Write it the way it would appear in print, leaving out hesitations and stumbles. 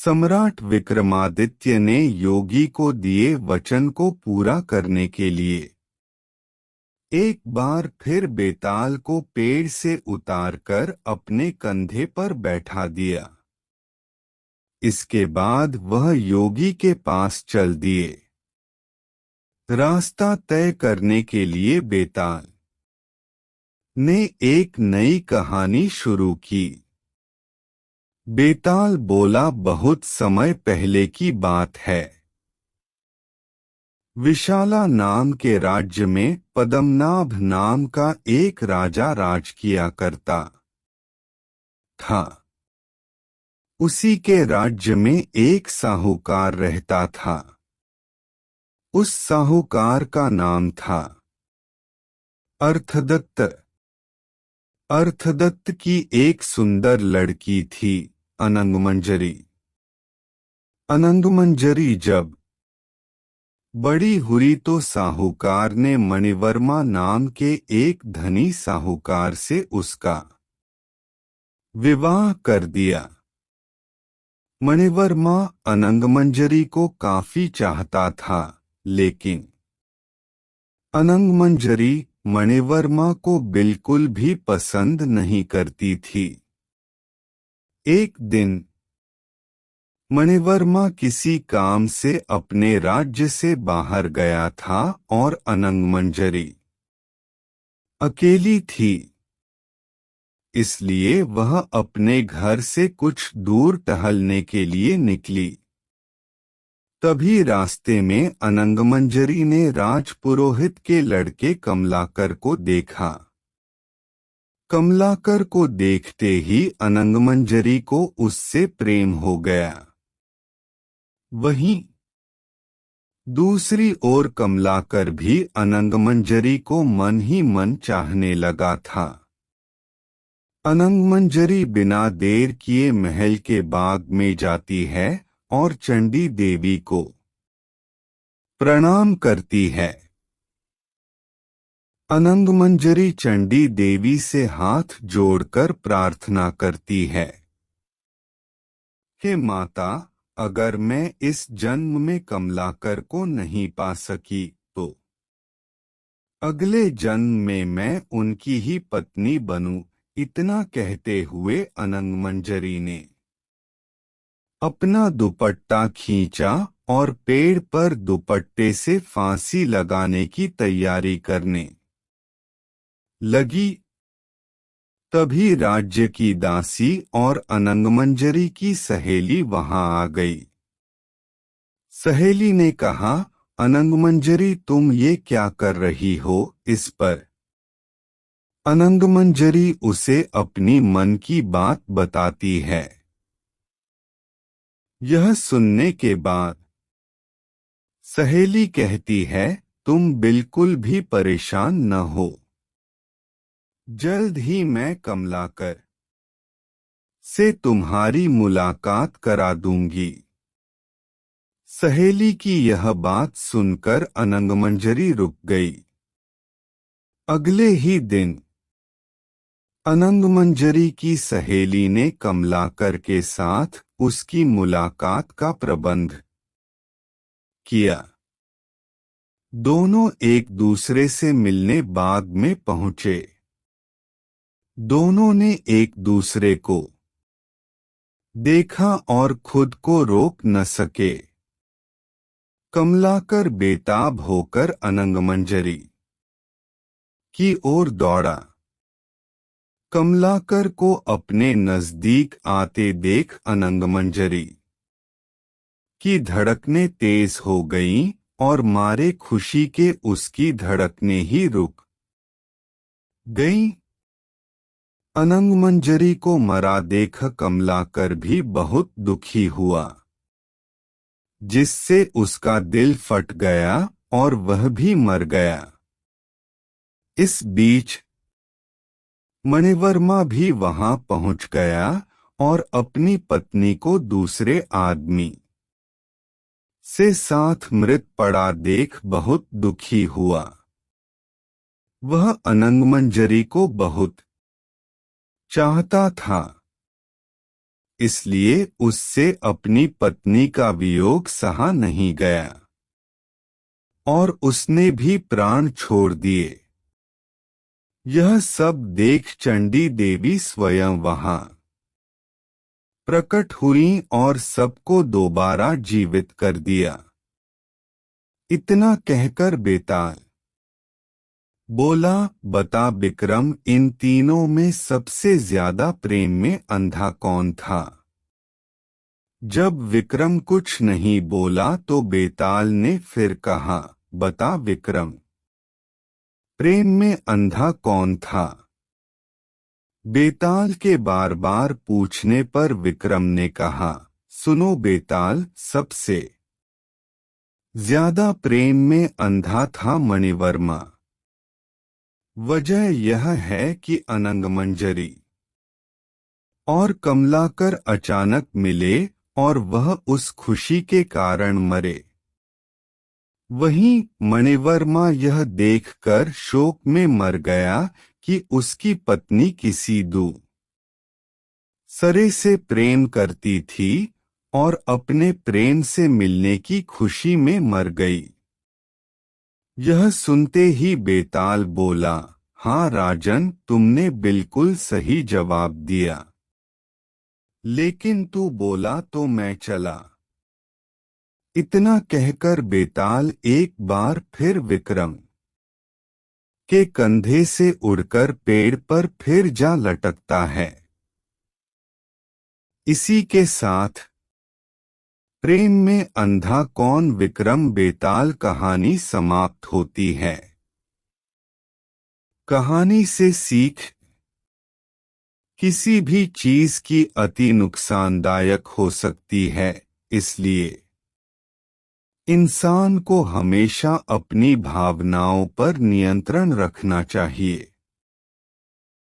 सम्राट विक्रमादित्य ने योगी को दिए वचन को पूरा करने के लिए एक बार फिर बेताल को पेड़ से उतारकर अपने कंधे पर बैठा दिया। इसके बाद वह योगी के पास चल दिए। रास्ता तय करने के लिए बेताल ने एक नई कहानी शुरू की। बेताल बोला, बहुत समय पहले की बात है। विशाला नाम के राज्य में पद्मनाभ नाम का एक राजा राज किया करता था। उसी के राज्य में एक साहूकार रहता था। उस साहूकार का नाम था अर्थदत्त। अर्थदत्त की एक सुंदर लड़की थी, अनंगमंजरी। अनंगमंजरी जब बड़ी हुई तो साहूकार ने मणिवर्मा नाम के एक धनी साहूकार से उसका विवाह कर दिया। मणिवर्मा अनंगमंजरी को काफी चाहता था, लेकिन अनंगमंजरी मणिवर्मा को बिल्कुल भी पसंद नहीं करती थी। एक दिन मणिवर्मा किसी काम से अपने राज्य से बाहर गया था और अनंगमंजरी अकेली थी। इसलिए वह अपने घर से कुछ दूर टहलने के लिए निकली। तभी रास्ते में अनंगमंजरी ने राजपुरोहित के लड़के कमलाकर को देखा। कमलाकर को देखते ही अनंगमंजरी को उससे प्रेम हो गया। वहीं दूसरी ओर कमलाकर भी अनंगमंजरी को मन ही मन चाहने लगा था। अनंगमंजरी बिना देर किए महल के बाग में जाती है और चंडी देवी को प्रणाम करती है। अनंगमंजरी चंडी देवी से हाथ जोड़कर प्रार्थना करती है, हे माता, अगर मैं इस जन्म में कमलाकर को नहीं पा सकी तो अगले जन्म में मैं उनकी ही पत्नी बनूं। इतना कहते हुए अनंगमंजरी ने अपना दुपट्टा खींचा और पेड़ पर दुपट्टे से फांसी लगाने की तैयारी करने लगी। तभी राज्य की दासी और अनंगमंजरी की सहेली वहां आ गई। सहेली ने कहा, अनंगमंजरी, तुम ये क्या कर रही हो? इस पर अनंगमंजरी उसे अपनी मन की बात बताती है। यह सुनने के बाद सहेली कहती है, तुम बिल्कुल भी परेशान न हो। जल्द ही मैं कमलाकर से तुम्हारी मुलाकात करा दूंगी। सहेली की यह बात सुनकर अनंगमंजरी रुक गई। अगले ही दिन अनंगमंजरी की सहेली ने कमलाकर के साथ उसकी मुलाकात का प्रबंध किया। दोनों एक दूसरे से मिलने बाग में पहुंचे। दोनों ने एक दूसरे को देखा और खुद को रोक न सके। कमलाकर बेताब होकर अनंगमंजरी की ओर दौड़ा। कमलाकर को अपने नजदीक आते देख अनंगमंजरी की धड़कनें तेज हो गईं और मारे खुशी के उसकी धड़कनें ही रुक गईं। अनंगमंजरी को मरा देख कमलाकर भी बहुत दुखी हुआ, जिससे उसका दिल फट गया और वह भी मर गया। इस बीच मणिवर्मा भी वहां पहुंच गया और अपनी पत्नी को दूसरे आदमी से साथ मृत पड़ा देख बहुत दुखी हुआ। वह अनंगमंजरी को बहुत चाहता था। इसलिए उससे अपनी पत्नी का वियोग सहा नहीं गया और उसने भी प्राण छोड़ दिए। यह सब देख चंडी देवी स्वयं वहां प्रकट हुई और सबको दोबारा जीवित कर दिया। इतना कहकर बेताल बोला, बता विक्रम, इन तीनों में सबसे ज्यादा प्रेम में अंधा कौन था? जब विक्रम कुछ नहीं बोला तो बेताल ने फिर कहा, बता विक्रम, प्रेम में अंधा कौन था? बेताल के बार बार पूछने पर विक्रम ने कहा, सुनो बेताल, सबसे ज्यादा प्रेम में अंधा था मणिवर्मा। वजह यह है कि अनंगमंजरी और कमलाकर अचानक मिले और वह उस खुशी के कारण मरे। वहीं मणिवर्मा यह देखकर शोक में मर गया कि उसकी पत्नी किसी दूसरे से प्रेम करती थी और अपने प्रेम से मिलने की खुशी में मर गई। यह सुनते ही बेताल बोला, हाँ राजन, तुमने बिल्कुल सही जवाब दिया, लेकिन तू बोला तो मैं चला। इतना कहकर बेताल एक बार फिर विक्रम के कंधे से उड़कर पेड़ पर फिर जा लटकता है। इसी के साथ प्रेम में अंधा कौन विक्रम बेताल कहानी समाप्त होती है। कहानी से सीख, किसी भी चीज की अति नुकसानदायक हो सकती है, इसलिए इंसान को हमेशा अपनी भावनाओं पर नियंत्रण रखना चाहिए।